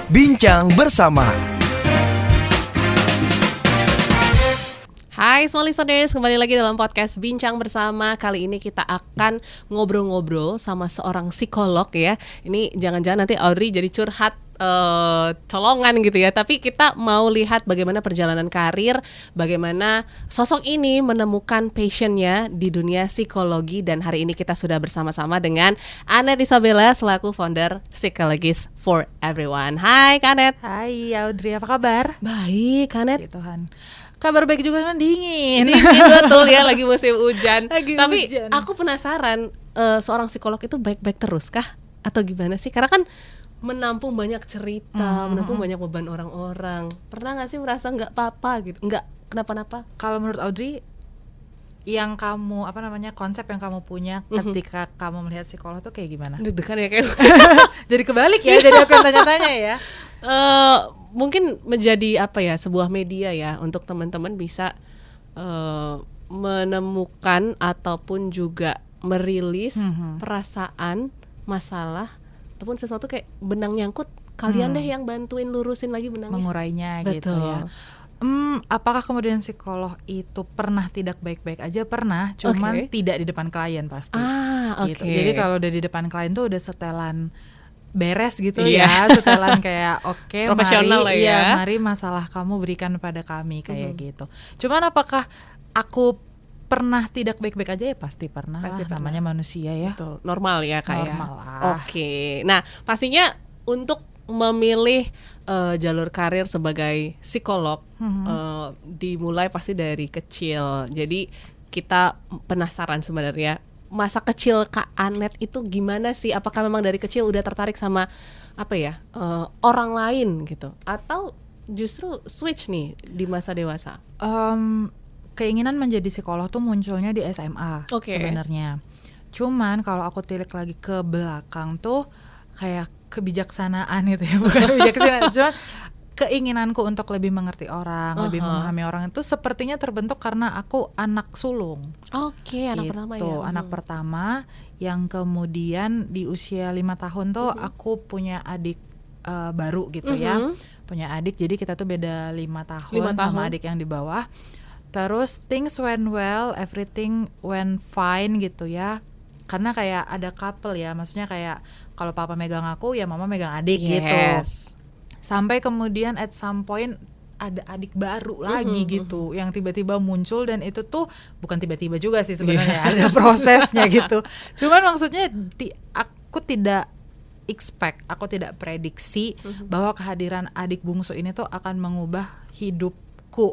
Bincang bersama. Hai semua listeners, kembali lagi dalam podcast Bincang Bersama. Kali ini kita akan ngobrol-ngobrol sama seorang psikolog ya. Ini jangan-jangan nanti Audrey jadi curhat colongan gitu ya. Tapi kita mau lihat bagaimana perjalanan karir, bagaimana sosok ini menemukan passionnya di dunia psikologi. Dan hari ini kita sudah bersama-sama dengan Annette Isabella selaku founder Psychologist for Everyone. Hai Kak Annette. Hai Audrey, apa kabar? Baik Kak Annette. Puji Tuhan. Kabar baik juga, kan dingin. Dingin betul ya, lagi musim hujan. Tapi hujan. aku penasaran, seorang psikolog itu baik-baik terus kah? Atau gimana sih? Karena kan menampung banyak cerita, menampung banyak beban orang-orang. Pernah gak sih merasa gak apa-apa gitu? Gak kenapa-napa? Kalau menurut Audrey, yang kamu, konsep yang kamu punya ketika kamu melihat psikolog tuh kayak gimana? Deg-degan ya kayak Jadi kebalik ya, jadi aku yang tanya-tanya ya. Mungkin menjadi sebuah media ya untuk teman-teman bisa menemukan ataupun juga merilis perasaan, masalah ataupun sesuatu kayak benang nyangkut. Kalian deh yang bantuin lurusin lagi benangnya, mengurainya. Betul. Gitu ya. Apakah kemudian psikolog itu pernah tidak baik-baik aja? Pernah, cuman tidak di depan klien pasti. Gitu. Jadi kalau udah di depan klien tuh udah setelan beres gitu ya, setelan kayak profesional mari, lah ya. Mari masalah kamu berikan pada kami kayak gitu. Cuman apakah aku pernah tidak baik-baik aja? Ya pasti pernah. Namanya manusia ya. Betul. Normal ya kayak. Normal lah. Oke. Nah, pastinya untuk memilih jalur karir sebagai psikolog dimulai pasti dari kecil. Jadi kita penasaran sebenarnya masa kecil Kak Annette itu gimana sih? Apakah memang dari kecil udah tertarik sama orang lain gitu? Atau justru switch nih di masa dewasa? Keinginan menjadi psikolog tuh munculnya di SMA sebenarnya. Cuman kalau aku tilik lagi ke belakang tuh kayak kebijaksanaan gitu ya, bukan kebijaksanaan, cuman keinginanku untuk lebih mengerti orang, lebih memahami orang itu sepertinya terbentuk karena aku anak sulung. Anak pertama ya. Anak pertama yang kemudian di usia 5 tahun tuh aku punya adik baru gitu ya. Punya adik, jadi kita tuh beda 5 tahun sama adik yang di bawah. Terus things went well, everything went fine gitu ya. Karena kayak ada couple ya, maksudnya kayak kalau papa megang aku ya mama megang adik gitu. Sampai kemudian at some point ada adik baru lagi gitu yang tiba-tiba muncul, dan itu tuh bukan tiba-tiba juga sih sebenarnya, ada prosesnya gitu. Cuman maksudnya aku tidak expect, aku tidak prediksi bahwa kehadiran adik bungsu ini tuh akan mengubah hidupku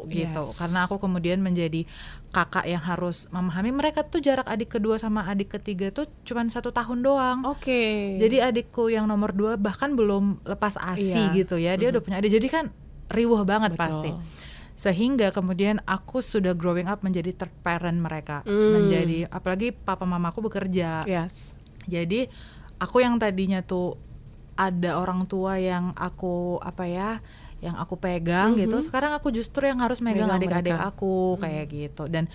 gitu. Karena aku kemudian menjadi kakak yang harus memahami mereka tuh. Jarak adik kedua sama adik ketiga tuh cuman 1 tahun doang. Jadi adikku yang nomor 2 bahkan belum lepas ASI gitu ya. Dia udah punya adik, jadi kan riuh banget. Betul. Pasti. Sehingga kemudian aku sudah growing up menjadi third parent mereka. Menjadi, apalagi papa mamaku bekerja. Jadi aku yang tadinya tuh ada orang tua yang aku yang aku pegang gitu, sekarang aku justru yang harus megang adik-adik aku kayak gitu. Dan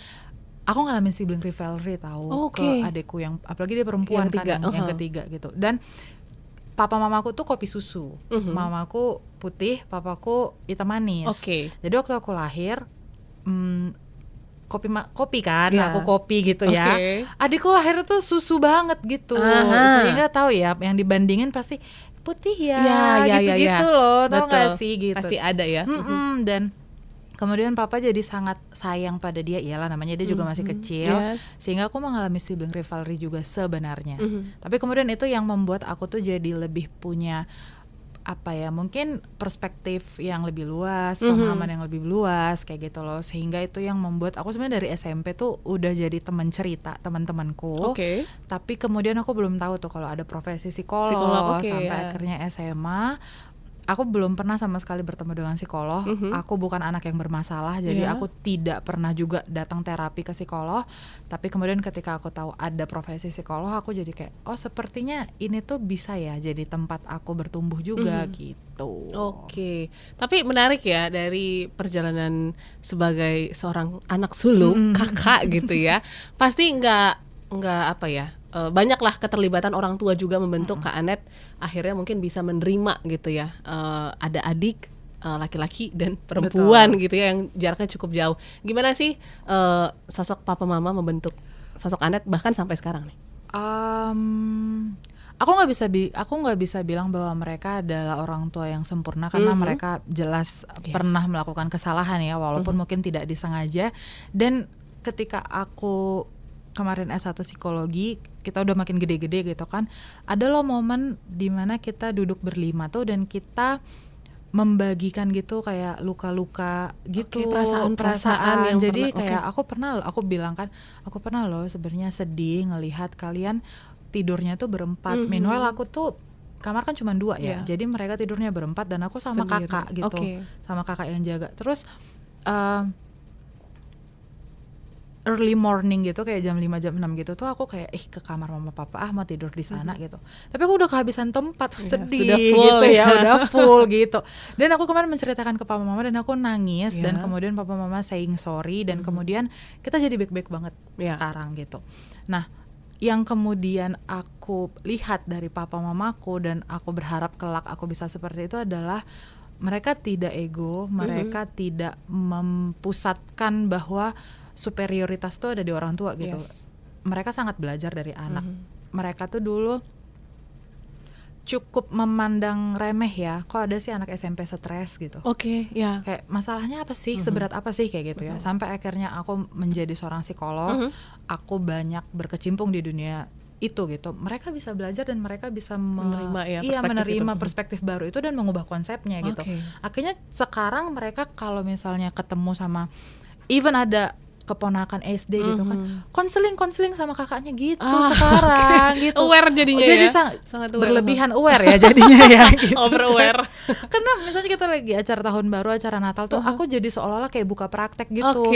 aku ngalamin sibling rivalry tahu ke adikku yang apalagi dia perempuan yang ketiga gitu. Dan papa mamaku tuh kopi susu, mamaku putih, papaku hitam manis. Jadi waktu aku lahir kopi kan, aku kopi gitu ya. Adikku lahir tuh susu banget gitu. Sehingga tahu ya, yang dibandingin pasti putih ya gitu-gitu loh, tau gak sih gitu. Pasti ada ya. Dan kemudian papa jadi sangat sayang pada dia, iyalah namanya dia juga masih kecil, sehingga aku mengalami sibling rivalry juga sebenarnya. Tapi kemudian itu yang membuat aku tuh jadi lebih punya mungkin perspektif yang lebih luas, pemahaman yang lebih luas kayak gitu loh. Sehingga itu yang membuat aku sebenarnya dari SMP tuh udah jadi teman cerita teman-temanku. Tapi kemudian aku belum tahu tuh kalau ada profesi psikolog sampai akhirnya SMA. Aku belum pernah sama sekali bertemu dengan psikolog. Aku bukan anak yang bermasalah, jadi aku tidak pernah juga datang terapi ke psikolog. Tapi kemudian ketika aku tahu ada profesi psikolog, aku jadi kayak, oh sepertinya ini tuh bisa ya jadi tempat aku bertumbuh juga gitu. Tapi menarik ya, dari perjalanan sebagai seorang anak sulung, kakak gitu ya. Pasti nggak nggak apa ya, banyaklah keterlibatan orang tua juga membentuk Kak Anet akhirnya mungkin bisa menerima gitu ya, ada adik laki-laki dan perempuan gitu ya yang jaraknya cukup jauh. Gimana sih sosok papa mama membentuk sosok Anet bahkan sampai sekarang nih? Aku nggak bisa bilang bahwa mereka adalah orang tua yang sempurna karena mereka jelas pernah melakukan kesalahan ya, walaupun mungkin tidak disengaja. Dan ketika aku kemarin S1 psikologi, kita udah makin gede-gede gitu kan, ada loh momen dimana kita duduk berlima tuh dan kita membagikan gitu kayak luka-luka gitu, perasaan yang jadi kayak aku bilang kan, aku pernah loh sebenarnya sedih ngelihat kalian tidurnya tuh berempat. Meanwhile aku tuh kamar kan cuma 2 ya, jadi mereka tidurnya berempat dan aku sama sendiri. Kakak gitu, sama kakak yang jaga. Terus early morning gitu kayak jam 5 jam 6 gitu tuh aku kayak ke kamar mama papa mau tidur di sana gitu. Tapi aku udah kehabisan tempat, sedih gitu ya, udah full gitu. Dan aku kemarin menceritakan ke papa mama dan aku nangis dan kemudian papa mama saying sorry dan kemudian kita jadi baik-baik banget sekarang gitu. Nah, yang kemudian aku lihat dari papa mamaku dan aku berharap kelak aku bisa seperti itu adalah mereka tidak ego, mereka tidak mempusatkan bahwa superioritas tuh ada di orang tua gitu. Mereka sangat belajar dari anak. Mereka tuh dulu cukup memandang remeh ya, kok ada sih anak SMP stres gitu. Kayak masalahnya apa sih, seberat apa sih kayak gitu ya. Sampai akhirnya aku menjadi seorang psikolog, aku banyak berkecimpung di dunia itu gitu. Mereka bisa belajar dan mereka bisa menerima perspektif baru itu dan mengubah konsepnya gitu. Akhirnya sekarang mereka kalau misalnya ketemu sama even ada keponakan SD gitu kan, konseling sama kakaknya gitu sekarang gitu. Aware jadinya jadi sangat berlebihan aware ya jadinya ya gitu. Over aware. Karena misalnya kita lagi acara tahun baru, acara Natal tuh aku jadi seolah-olah kayak buka praktek gitu.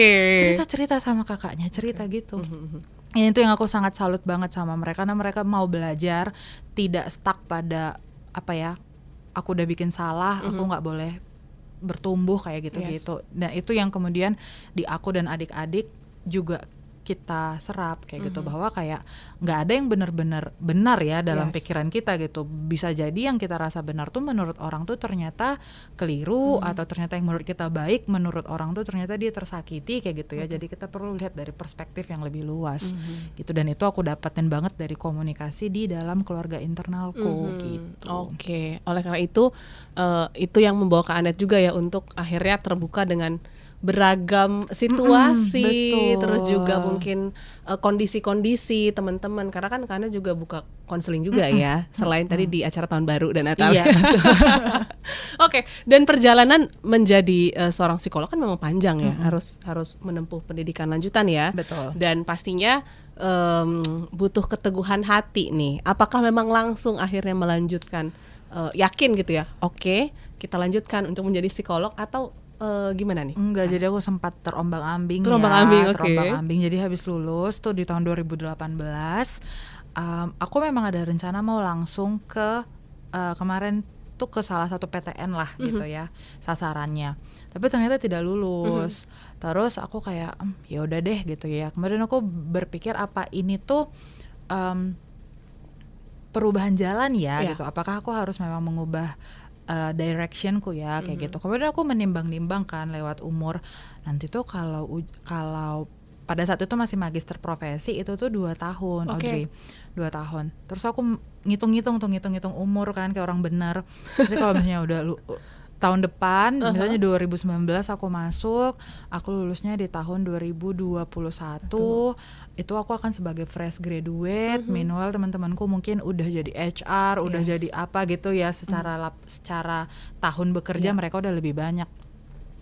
Cerita sama kakaknya, cerita gitu. Ya itu yang aku sangat salut banget sama mereka, karena mereka mau belajar, tidak stuck pada apa ya, aku udah bikin salah, aku nggak boleh bertumbuh kayak gitu-gitu. Dan itu yang kemudian di aku dan adik-adik juga kita serap kayak gitu, bahwa kayak nggak ada yang benar-benar benar ya dalam pikiran kita gitu. Bisa jadi yang kita rasa benar tuh menurut orang tuh ternyata keliru, atau ternyata yang menurut kita baik menurut orang tuh ternyata dia tersakiti kayak gitu ya. Jadi kita perlu lihat dari perspektif yang lebih luas gitu, dan itu aku dapetin banget dari komunikasi di dalam keluarga internalku gitu. Oleh karena itu yang membawa Kak Anet juga ya untuk akhirnya terbuka dengan beragam situasi, terus juga mungkin kondisi-kondisi teman-teman, karena kan Kak Anet juga buka konseling juga ya, selain tadi di acara tahun baru dan Natal. Dan perjalanan menjadi seorang psikolog kan memang panjang ya, harus menempuh pendidikan lanjutan ya. Dan pastinya butuh keteguhan hati nih. Apakah memang langsung akhirnya melanjutkan, yakin gitu ya, kita lanjutkan untuk menjadi psikolog, atau gimana nih? Enggak, jadi aku sempat terombang-ambing. Jadi habis lulus tuh di tahun 2018, aku memang ada rencana mau langsung ke kemarin tuh ke salah satu PTN lah gitu ya sasarannya. Tapi ternyata tidak lulus. Terus aku kayak ya udah deh gitu ya. Kemudian aku berpikir apa ini tuh perubahan jalan ya gitu. Apakah aku harus memang mengubah directionku ya kayak gitu. Kemudian aku menimbang-nimbang kan lewat umur. Nanti tuh kalau pada saat itu masih magister profesi itu tuh 2 tahun, Audrey. 2 tahun. Terus aku ngitung umur kan kayak orang benar. Jadi kalau misalnya udah tahun depan, misalnya 2019 aku masuk, aku lulusnya di tahun 2021. Itu aku akan sebagai fresh graduate. Meanwhile teman-temanku mungkin udah jadi HR, udah jadi apa gitu ya, secara tahun bekerja mereka udah lebih banyak.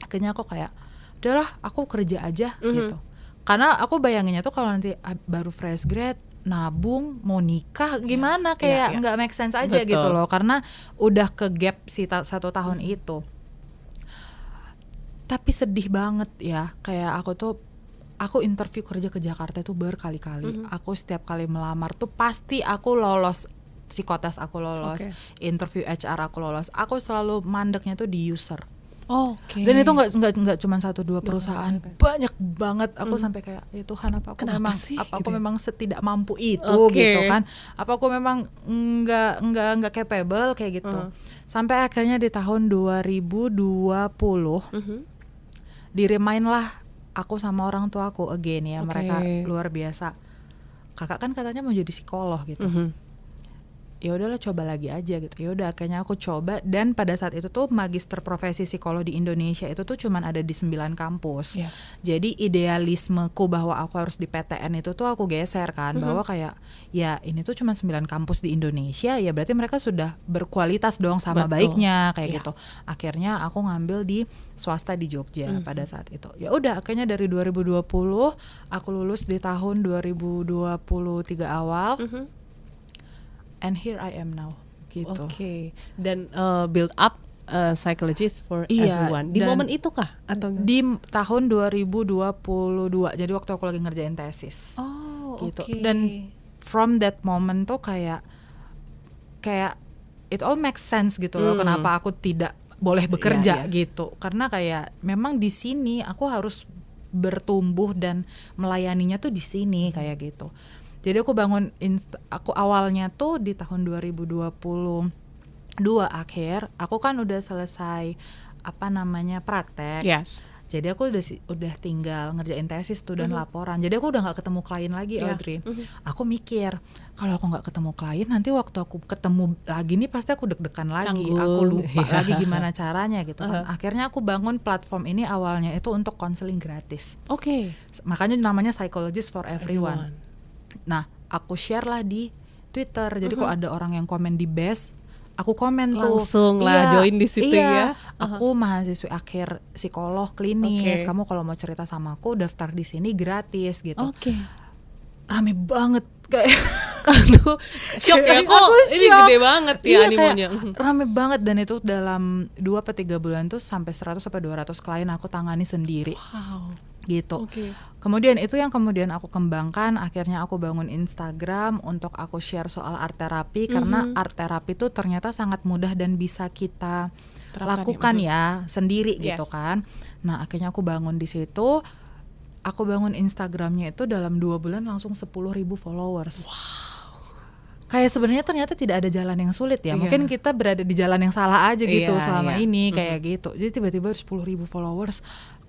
Akhirnya aku kayak udahlah aku kerja aja gitu. Karena aku bayanginnya tuh kalau nanti baru fresh grad nabung mau nikah gimana, kayak nggak make sense aja gitu loh, karena udah ke gap si 1 tahun itu. Tapi sedih banget ya, kayak aku interview kerja ke Jakarta itu berkali-kali. Aku setiap kali melamar tuh pasti aku lolos psikotes, aku lolos interview HR, aku lolos. Aku selalu mandeknya tuh di user. Oke. Dan itu nggak cuma 1-2 perusahaan, banyak banget. Aku sampai kayak, ya Tuhan, apa aku memang setidak mampu itu gitu kan? Apa aku memang nggak capable kayak gitu? Sampai akhirnya di tahun 2020 di-remind lah aku sama orang tua aku again ya, mereka luar biasa. Kakak kan katanya mau jadi psikolog gitu. Ya udahlah, coba lagi aja gitu. Ya udah, akhirnya aku coba, dan pada saat itu tuh magister profesi psikolog di Indonesia itu tuh cuman ada di 9 kampus. Jadi idealismeku bahwa aku harus di PTN itu tuh aku geser kan, bahwa kayak ya ini tuh cuma 9 kampus di Indonesia, ya berarti mereka sudah berkualitas dong sama baiknya kayak gitu. Akhirnya aku ngambil di swasta di Jogja pada saat itu. Ya udah, akhirnya dari 2020 aku lulus di tahun 2023 awal. And here I am now, gitu. Dan build up psychologist for everyone. Di momen itu kah? Atau di tahun 2022. Jadi waktu aku lagi ngerjain tesis. Gitu. Dan from that moment tuh kayak it all makes sense gitu loh. Kenapa aku tidak boleh bekerja gitu? Karena kayak memang di sini aku harus bertumbuh dan melayaninya tuh di sini kayak gitu. Jadi aku aku awalnya tuh di tahun 2022 akhir, aku kan udah selesai praktek. Jadi aku udah tinggal ngerjain tesis tuh dan laporan. Jadi aku udah nggak ketemu klien lagi, Audrey. Aku mikir, kalau aku nggak ketemu klien, nanti waktu aku ketemu lagi nih pasti aku deg-degan lagi. Aku lupa lagi gimana caranya gitu kan. Akhirnya aku bangun platform ini awalnya itu untuk konseling gratis. Makanya namanya Psychologist for Everyone. Nah, aku share lah di Twitter. Jadi kalau ada orang yang komen di Best, aku komen langsung lah join di situ ya. Aku mahasiswi akhir psikolog klinis. Kamu kalau mau cerita sama aku daftar di sini gratis gitu. Rame banget kayak aduh, shock ya kok. Ini gede banget ya animonya. Rame banget, dan itu dalam 2-3 bulan tuh sampai 100-200 klien aku tangani sendiri. Gitu. Kemudian itu yang kemudian aku kembangkan, akhirnya aku bangun Instagram untuk aku share soal art terapi, karena art terapi itu ternyata sangat mudah dan bisa kita lakukan ya sendiri gitu kan. Nah, akhirnya aku bangun di situ. Aku bangun Instagramnya itu dalam 2 bulan langsung 10.000 followers. Kayak sebenarnya ternyata tidak ada jalan yang sulit ya. Mungkin kita berada di jalan yang salah aja gitu selama ini kayak gitu. Jadi tiba-tiba 10.000 followers,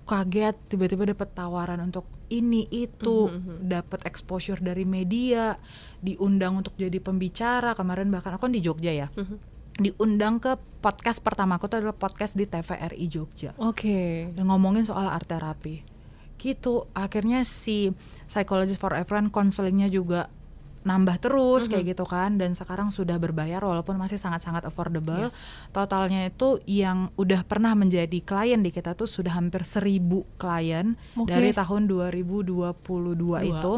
kaget, tiba-tiba dapat tawaran untuk ini itu, dapat exposure dari media, diundang untuk jadi pembicara. Kemarin bahkan aku kan di Jogja ya. Diundang ke podcast pertamaku itu adalah podcast di TVRI Jogja. Dan ngomongin soal art terapi. Gitu. Akhirnya si Psychologist for Everyone counselingnya juga nambah terus kayak gitu kan, dan sekarang sudah berbayar walaupun masih sangat-sangat affordable. Totalnya itu yang udah pernah menjadi klien di kita tuh sudah hampir 1.000 klien dari tahun 2022 itu.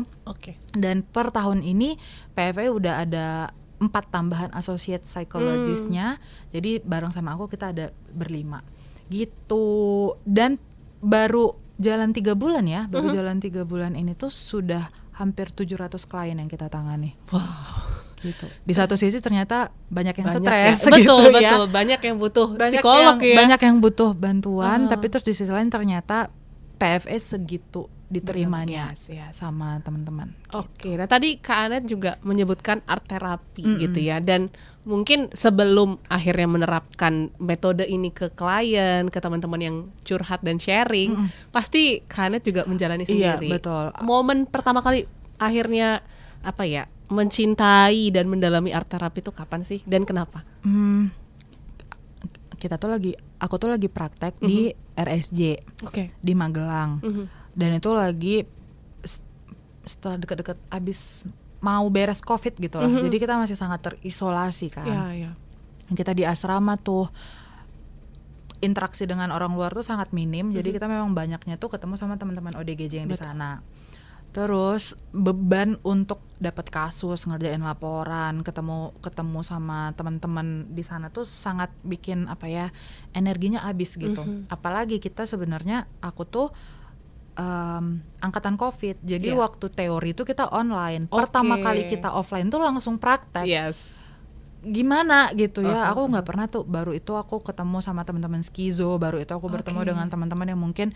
Dan per tahun ini PFA udah ada 4 tambahan associate psychologist-nya. Jadi bareng sama aku kita ada berlima gitu. Dan baru jalan 3 bulan ya, jalan 3 bulan ini tuh sudah hampir 700 klien yang kita tangani. Gitu. Di satu sisi ternyata banyak yang stres gitu ya. Betul, banyak yang butuh psikolog ya. Banyak yang butuh bantuan, tapi terus di sisi lain ternyata PFS segitu diterimanya sama teman-teman. Nah tadi Kak Anet juga menyebutkan art terapi gitu ya, dan mungkin sebelum akhirnya menerapkan metode ini ke klien, ke teman-teman yang curhat dan sharing, pasti Kak Anet juga menjalani sendiri. Betul. Momen pertama kali akhirnya mencintai dan mendalami art terapi itu kapan sih dan kenapa? Aku tuh lagi praktek di RSJ di Magelang. Dan itu lagi setelah deket-deket abis mau beres COVID gitu lah. Jadi kita masih sangat terisolasi kan. Kita di asrama tuh interaksi dengan orang luar tuh sangat minim. Jadi kita memang banyaknya tuh ketemu sama teman-teman ODGJ yang di sana. Terus beban untuk dapat kasus, ngerjain laporan, ketemu sama teman-teman di sana tuh sangat bikin energinya habis gitu. Apalagi kita sebenarnya aku tuh angkatan COVID. Jadi waktu teori itu kita online. Pertama kali kita offline tuh langsung praktek. gimana gitu ya. Aku nggak pernah tuh, baru itu aku ketemu sama teman-teman skizo, baru itu aku bertemu dengan teman-teman yang mungkin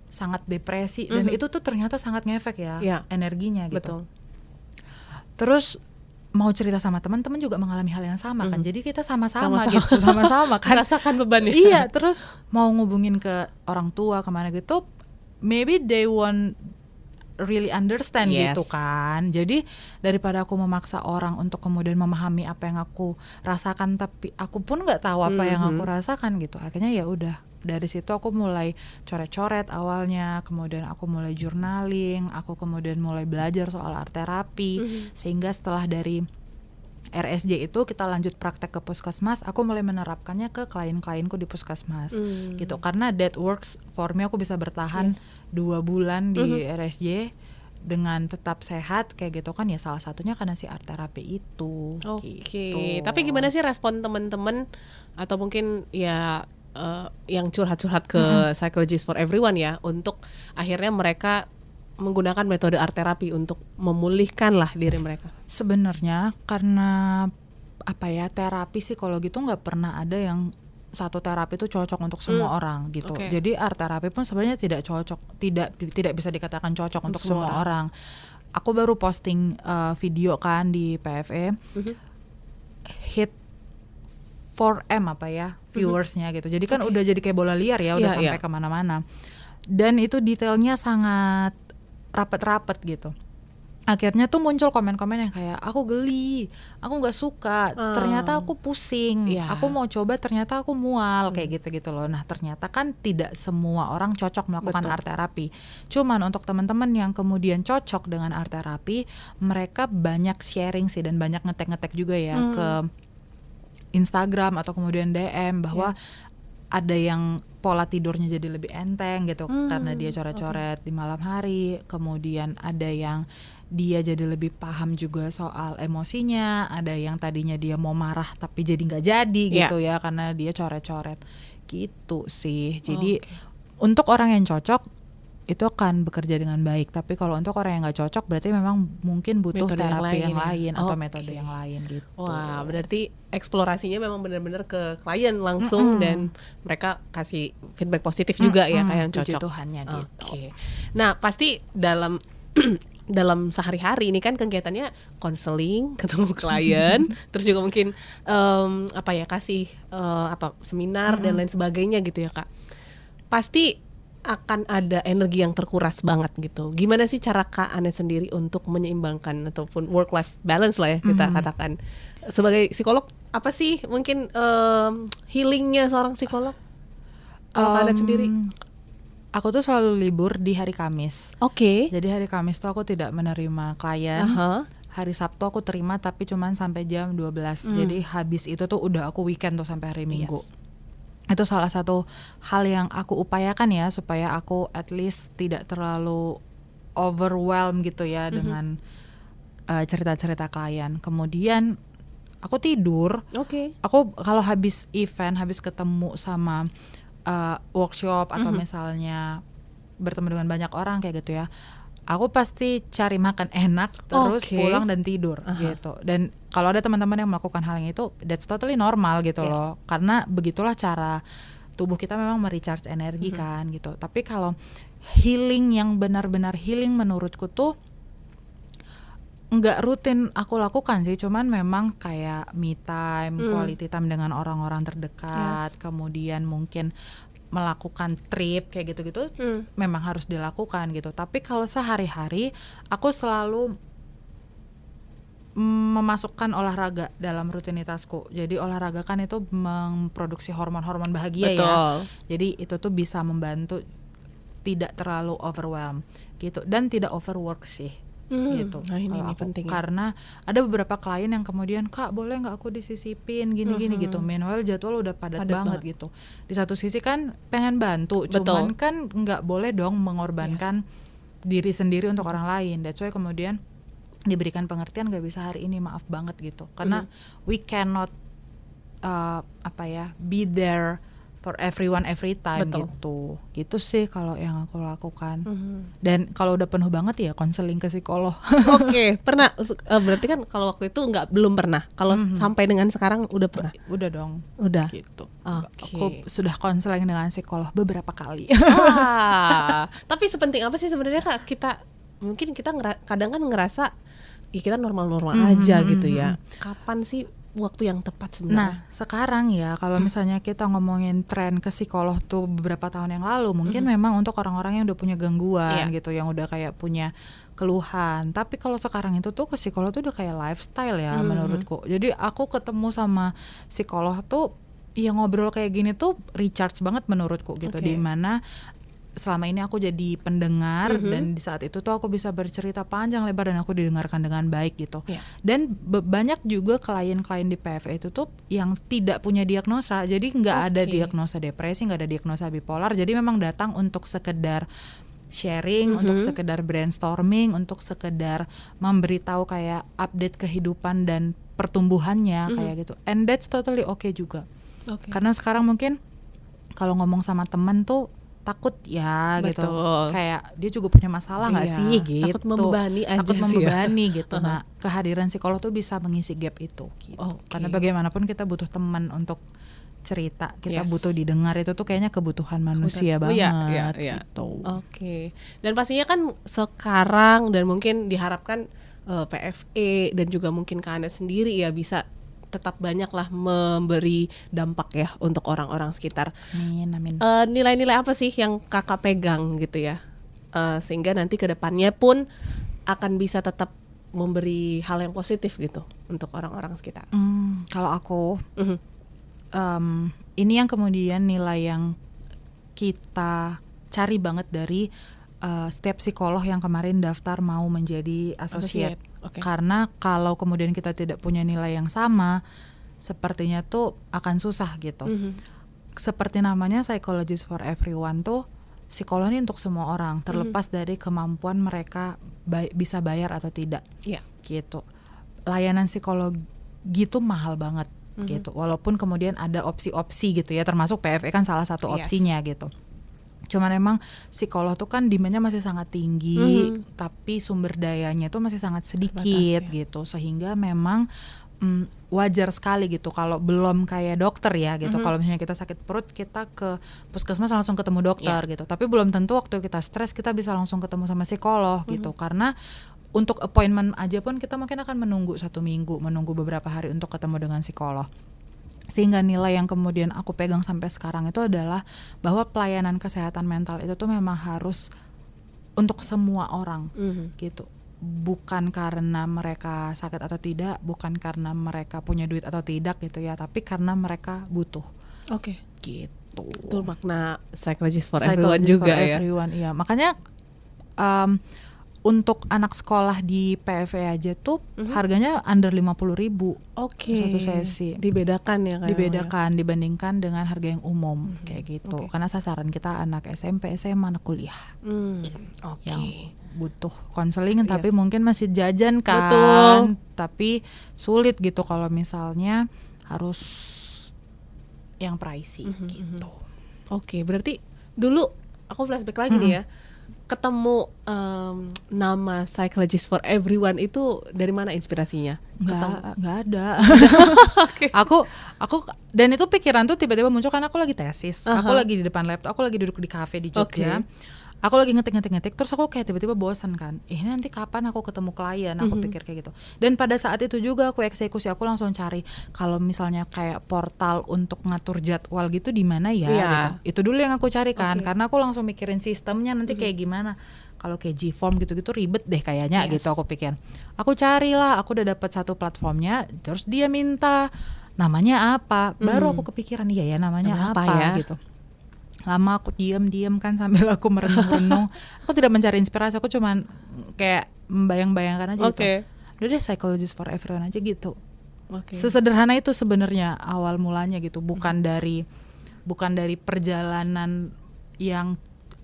sangat depresi dan itu tuh ternyata sangat ngefek ya energinya gitu. Betul. Terus mau cerita sama teman-teman juga mengalami hal yang sama kan, jadi kita sama-sama gitu, sama-sama kan rasakan bebannya. Iya, terus mau ngubungin ke orang tua kemana gitu, maybe they won't really understand gitu kan. Jadi daripada aku memaksa orang untuk kemudian memahami apa yang aku rasakan, tapi aku pun nggak tahu apa yang aku rasakan gitu. Akhirnya ya udah, dari situ aku mulai coret-coret awalnya, kemudian aku mulai journaling, aku kemudian mulai belajar soal art terapi, sehingga setelah dari RSJ itu kita lanjut praktek ke puskesmas, aku mulai menerapkannya ke klien-klienku di puskesmas gitu, karena that works for me. Aku bisa bertahan 2 bulan di RSJ dengan tetap sehat kayak gitu kan ya, salah satunya karena si art terapi itu. Gitu. Tapi gimana sih respon teman-teman atau mungkin ya yang curhat-curhat ke Psychologist for Everyone ya, untuk akhirnya mereka menggunakan metode art terapi untuk memulihkan lah diri mereka? Sebenarnya karena apa ya, terapi psikologi itu nggak pernah ada yang satu terapi itu cocok untuk semua orang gitu. Jadi art terapi pun sebenarnya tidak cocok, tidak bisa dikatakan cocok untuk semua orang. Aku baru posting video kan di PFE, hit 4M apa ya viewersnya gitu. Jadi kan udah jadi kayak bola liar ya, udah sampai kemana-mana. Dan itu detailnya sangat rapet-rapet gitu. Akhirnya tuh muncul komen-komen yang kayak, aku geli, aku nggak suka, ternyata aku pusing, aku mau coba ternyata aku mual, kayak gitu-gitu loh. Nah ternyata kan tidak semua orang cocok melakukan art terapi. Cuman untuk teman-teman yang kemudian cocok dengan art terapi, mereka banyak sharing sih dan banyak ngetek-ngetek juga ya ke Instagram atau kemudian DM bahwa ada yang pola tidurnya jadi lebih enteng gitu karena dia coret-coret di malam hari. Kemudian ada yang dia jadi lebih paham juga soal emosinya. Ada yang tadinya dia mau marah tapi jadi nggak jadi gitu ya, karena dia coret-coret gitu sih. Jadi untuk orang yang cocok itu akan bekerja dengan baik. Tapi kalau untuk orang yang nggak cocok, berarti memang mungkin butuh metode terapi yang lain atau metode yang lain gitu. Wah, berarti eksplorasinya memang benar-benar ke klien langsung dan mereka kasih feedback positif juga ya, kayak yang cocok. Tuhannya gitu. Nah, pasti dalam dalam sehari-hari ini kan kegiatannya konseling, ketemu klien, terus juga mungkin kasih seminar dan lain sebagainya gitu ya Kak. Pasti akan ada energi yang terkuras banget gitu. Gimana sih cara Kak Anet sendiri untuk menyeimbangkan ataupun work life balance lah ya kita katakan. Sebagai psikolog, apa sih mungkin healingnya seorang psikolog? Kalau Kak Anet sendiri? Aku tuh selalu libur di hari Kamis. Jadi hari Kamis tuh aku tidak menerima klien. Hari Sabtu aku terima tapi cuman sampai jam 12. Jadi habis itu tuh udah aku weekend tuh sampai hari Minggu. Itu salah satu hal yang aku upayakan ya, supaya aku at least tidak terlalu overwhelmed gitu ya dengan cerita-cerita klien. Kemudian aku tidur. Aku kalau habis event, habis ketemu sama workshop atau misalnya bertemu dengan banyak orang kayak gitu ya, aku pasti cari makan enak terus pulang dan tidur gitu. Dan kalau ada teman-teman yang melakukan hal yang itu, that's totally normal gitu loh, karena begitulah cara tubuh kita memang merecharge energi kan gitu. Tapi kalau healing yang benar-benar healing menurutku tuh nggak rutin aku lakukan sih, cuman memang kayak me time, quality time dengan orang-orang terdekat, kemudian mungkin melakukan trip kayak gitu-gitu memang harus dilakukan gitu. Tapi kalau sehari-hari aku selalu memasukkan olahraga dalam rutinitasku. Jadi olahraga kan itu memproduksi hormon-hormon bahagia ya. Jadi itu tuh bisa membantu tidak terlalu overwhelm gitu dan tidak overwork sih. Gitu. Nah ini penting. Karena ada beberapa klien yang kemudian, Kak boleh nggak aku disisipin gini-gini gitu. Meanwhile jadwal udah padat banget gitu. Di satu sisi kan pengen bantu, cuman kan nggak boleh dong mengorbankan diri sendiri untuk orang lain. That's why kemudian diberikan pengertian, nggak bisa hari ini, maaf banget gitu. Karena we cannot be there for everyone every time. Betul. Gitu sih kalau yang aku lakukan. Dan kalau udah penuh banget ya konseling ke psikolog. Oke, pernah berarti kan kalau waktu itu belum pernah. Kalau sampai dengan sekarang udah pernah. Udah dong. Udah. Gitu. Oke. Aku sudah konseling dengan psikolog beberapa kali. Tapi sepenting apa sih sebenarnya Kak mungkin kita kadang kan ngerasa ya kita normal-normal aja gitu ya. Kapan sih waktu yang tepat sebenarnya? Nah, sekarang ya kalau misalnya kita ngomongin tren ke psikolog tuh beberapa tahun yang lalu, mungkin memang untuk orang-orang yang udah punya gangguan gitu, yang udah kayak punya keluhan. Tapi kalau sekarang itu tuh ke psikolog tuh udah kayak lifestyle ya menurutku. Jadi aku ketemu sama psikolog tuh ya ngobrol kayak gini tuh recharge banget menurutku gitu. Di mana selama ini aku jadi pendengar dan di saat itu tuh aku bisa bercerita panjang lebar dan aku didengarkan dengan baik gitu. Dan banyak juga klien-klien di PFA itu tuh yang tidak punya diagnosa, jadi nggak ada diagnosa depresi, nggak ada diagnosa bipolar, jadi memang datang untuk sekedar sharing, untuk sekedar brainstorming, untuk sekedar memberitahu kayak update kehidupan dan pertumbuhannya kayak gitu. And that's totally okay juga. Karena sekarang mungkin kalau ngomong sama temen tuh takut ya gitu, kayak dia juga punya masalah nggak sih gitu, takut membebani aja takut sih membebani gitu. Nah, kehadiran psikolog tuh bisa mengisi gap itu gitu. Karena bagaimanapun kita butuh teman untuk cerita, kita butuh didengar, itu tuh kayaknya kebutuhan manusia banget gitu. Dan pastinya kan sekarang dan mungkin diharapkan PFA dan juga mungkin Kak Annette sendiri ya bisa tetap banyaklah memberi dampak ya untuk orang-orang sekitar. Amin. Nilai-nilai apa sih yang Kakak pegang gitu ya, sehingga nanti kedepannya pun akan bisa tetap memberi hal yang positif gitu untuk orang-orang sekitar? Kalau aku, ini yang kemudian nilai yang kita cari banget dari setiap psikolog yang kemarin daftar mau menjadi associate. Karena kalau kemudian kita tidak punya nilai yang sama, sepertinya tuh akan susah gitu. Seperti namanya Psychologist for Everyone tuh, psikolog ini untuk semua orang, terlepas dari kemampuan mereka bisa bayar atau tidak gitu. Layanan psikologi tuh mahal banget gitu, walaupun kemudian ada opsi-opsi gitu ya, termasuk PFA kan salah satu opsinya gitu. Cuman emang psikolog tuh kan demand-nya masih sangat tinggi, tapi sumber dayanya tuh masih sangat sedikit gitu, sehingga memang wajar sekali gitu kalau belum kayak dokter ya gitu. Kalau misalnya kita sakit perut, kita ke puskesmas langsung ketemu dokter gitu, tapi belum tentu waktu kita stres kita bisa langsung ketemu sama psikolog gitu, karena untuk appointment aja pun kita mungkin akan menunggu 1 minggu, menunggu beberapa hari untuk ketemu dengan psikolog. Sehingga nilai yang kemudian aku pegang sampai sekarang itu adalah bahwa pelayanan kesehatan mental itu tuh memang harus untuk semua orang gitu. Bukan karena mereka sakit atau tidak, bukan karena mereka punya duit atau tidak gitu ya, tapi karena mereka butuh. Gitu. Itu makna Psychologist for Everyone juga ya. Iya, makanya untuk anak sekolah di PFA aja tuh harganya under 50.000 satu sesi. Dibedakan ya kayak dibedakan dibandingkan dengan harga yang umum kayak gitu. Karena sasaran kita anak SMP, SMA, anak kuliah yang butuh konseling tapi mungkin masih jajan kan. Tapi sulit gitu kalau misalnya harus yang pricey gitu. Berarti dulu aku flashback lagi nih ya, ketemu nama Psychologist for Everyone itu dari mana inspirasinya? Nggak ada. Aku dan itu pikiran tuh tiba-tiba muncul karena aku lagi tesis, aku lagi di depan laptop, aku lagi duduk di kafe di Jogja. Aku lagi ngetik, terus aku kayak tiba-tiba bosan kan. Ini nanti kapan aku ketemu klien? Aku pikir kayak gitu. Dan pada saat itu juga aku eksekusi, aku langsung cari kalau misalnya kayak portal untuk ngatur jadwal gitu di mana ya gitu. Itu dulu yang aku cari kan, karena aku langsung mikirin sistemnya nanti kayak gimana. Kalau kayak G-form gitu-gitu ribet deh kayaknya gitu aku pikir. Aku carilah, aku udah dapat satu platformnya, terus dia minta namanya apa. Baru aku kepikiran ya namanya apa ya? Gitu. Lama aku diam kan sambil aku merenung-renung. Aku tidak mencari inspirasi, aku cuman kayak membayang-bayangkan aja gitu. Udah deh Psychologist for Everyone aja gitu. Sesederhana itu sebenarnya awal mulanya gitu, bukan dari perjalanan yang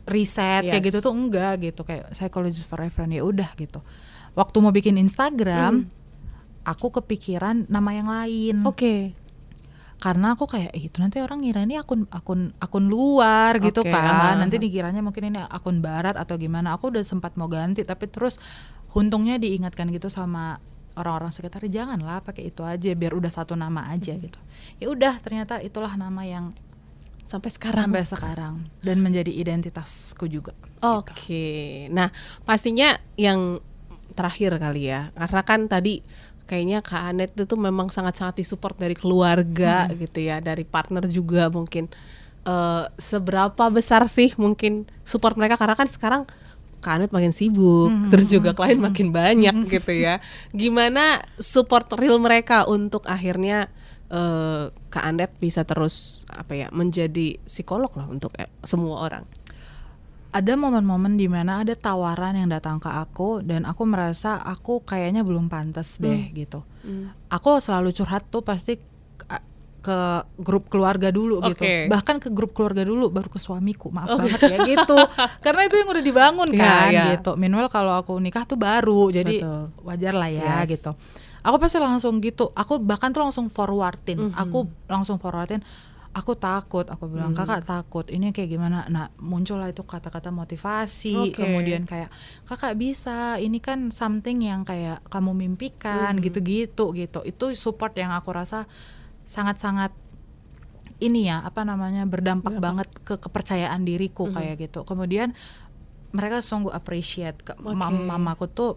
riset kayak gitu tuh enggak gitu, kayak Psychologist for Everyone ya udah gitu. Waktu mau bikin Instagram, aku kepikiran nama yang lain. karena aku kayak itu nanti orang ngira ini akun luar gitu kan, nanti dikiranya mungkin ini akun barat atau gimana. Aku udah sempat mau ganti, tapi terus untungnya diingatkan gitu sama orang-orang sekitar, janganlah pakai itu aja, biar udah satu nama aja gitu. Ya udah, ternyata itulah nama yang sampai sekarang dan menjadi identitasku juga. Oke. Nah, pastinya yang terakhir kali ya, karena kan tadi kayaknya Kak Anet itu memang sangat-sangat disupport dari keluarga gitu ya, dari partner juga mungkin. Seberapa besar sih mungkin support mereka, karena kan sekarang Kak Anet makin sibuk, terus juga klien makin banyak gitu ya. Gimana support real mereka untuk akhirnya Kak Anet bisa terus menjadi psikolog lah untuk semua orang? Ada momen-momen dimana ada tawaran yang datang ke aku dan aku merasa aku kayaknya belum pantas deh gitu. Aku selalu curhat tuh pasti ke grup keluarga dulu gitu. Bahkan ke grup keluarga dulu baru ke suamiku. Maaf banget ya gitu. Karena itu yang udah dibangun kan gitu. Meanwhile kalau aku nikah tuh baru, jadi wajar lah ya gitu. Aku pasti langsung gitu. Aku bahkan tuh langsung forwardin. Aku takut, aku bilang kakak takut, ini kayak gimana. Nah muncullah itu kata-kata motivasi, kemudian kayak kakak bisa, ini kan something yang kayak kamu mimpikan, gitu-gitu gitu. Itu support yang aku rasa sangat-sangat ini ya, berdampak banget ke kepercayaan diriku kayak gitu. Kemudian mereka sungguh appreciate. Mamaku tuh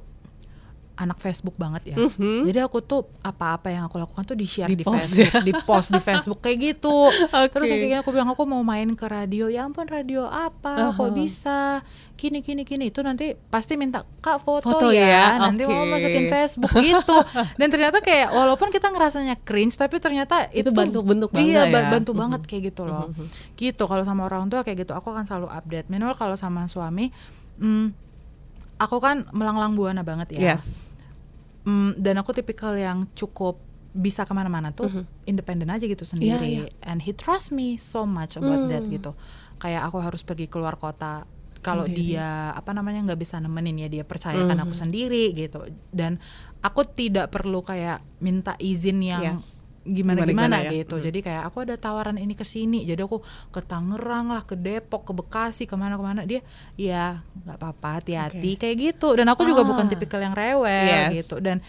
anak Facebook banget ya. Jadi aku tuh apa-apa yang aku lakukan tuh di-share di Facebook, di-post di Facebook kayak gitu. Terus akhirnya aku bilang aku mau main ke radio. Ya ampun, radio apa? Kok bisa? Gini. Itu nanti pasti minta Kak foto ya. Nanti mau masukin Facebook gitu. Dan ternyata kayak walaupun kita ngerasanya cringe, tapi ternyata itu bentuk banget ya. Bantu banget kayak gitu loh. Gitu kalau sama orang tua kayak gitu aku akan selalu update. Minimal kalau sama suami aku kan melanglang buana banget ya. Dan aku tipikal yang cukup bisa kemana-mana tuh independen aja gitu sendiri. And he trust me so much about that gitu. Kayak aku harus pergi keluar kota, kalau dia nggak bisa nemenin ya dia percayakan aku sendiri gitu. Dan aku tidak perlu kayak minta izin yang gimana gitu. Jadi kayak aku ada tawaran ini ke sini, jadi aku ke Tangerang lah, ke Depok, ke Bekasi, kemana dia ya nggak apa-apa, hati-hati kayak gitu. Dan aku juga bukan tipikal yang rewel gitu. Dan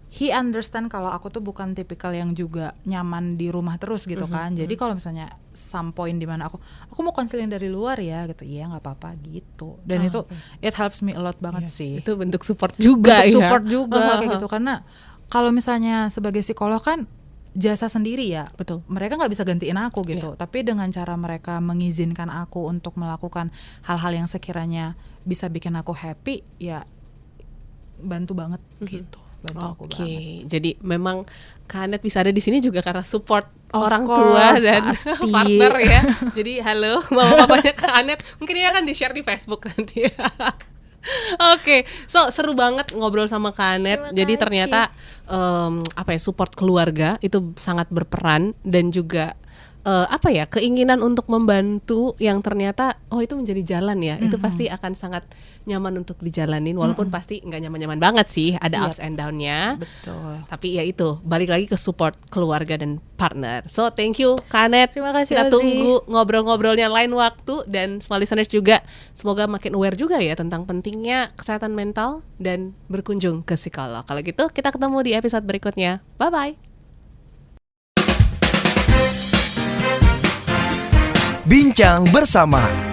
he understand kalau aku tuh bukan tipikal yang juga nyaman di rumah terus gitu kan. Jadi kalau misalnya some point di mana aku mau konseling dari luar ya gitu, iya nggak apa-apa gitu. Dan itu it helps me a lot banget sih. Itu bentuk support juga support juga kayak gitu. Karena kalau misalnya sebagai psikolog kan jasa sendiri ya. Betul. Mereka nggak bisa gantiin aku gitu. Tapi dengan cara mereka mengizinkan aku untuk melakukan hal-hal yang sekiranya bisa bikin aku happy, ya bantu banget gitu. Bantu aku banget. Jadi memang Kak Anet bisa ada di sini juga karena support orang tua dan partner ya. Jadi halo mama papanya Kak Anet. Mungkin ini akan di-share di Facebook nanti. So seru banget ngobrol sama Kak Anet. Jadi ternyata support keluarga itu sangat berperan, dan juga keinginan untuk membantu yang ternyata itu menjadi jalan ya. Itu pasti akan sangat nyaman untuk dijalanin, walaupun pasti nggak nyaman-nyaman banget sih, ada ups and down-nya. Betul. Tapi ya itu balik lagi ke support keluarga dan partner. So thank you Kak Anet. Terima kasih. Kita tunggu ngobrol-ngobrolnya lain waktu, dan semua listeners juga semoga makin aware juga ya tentang pentingnya kesehatan mental dan berkunjung ke psikolog. Kalau gitu kita ketemu di episode berikutnya. Bye bye. Bincang bersama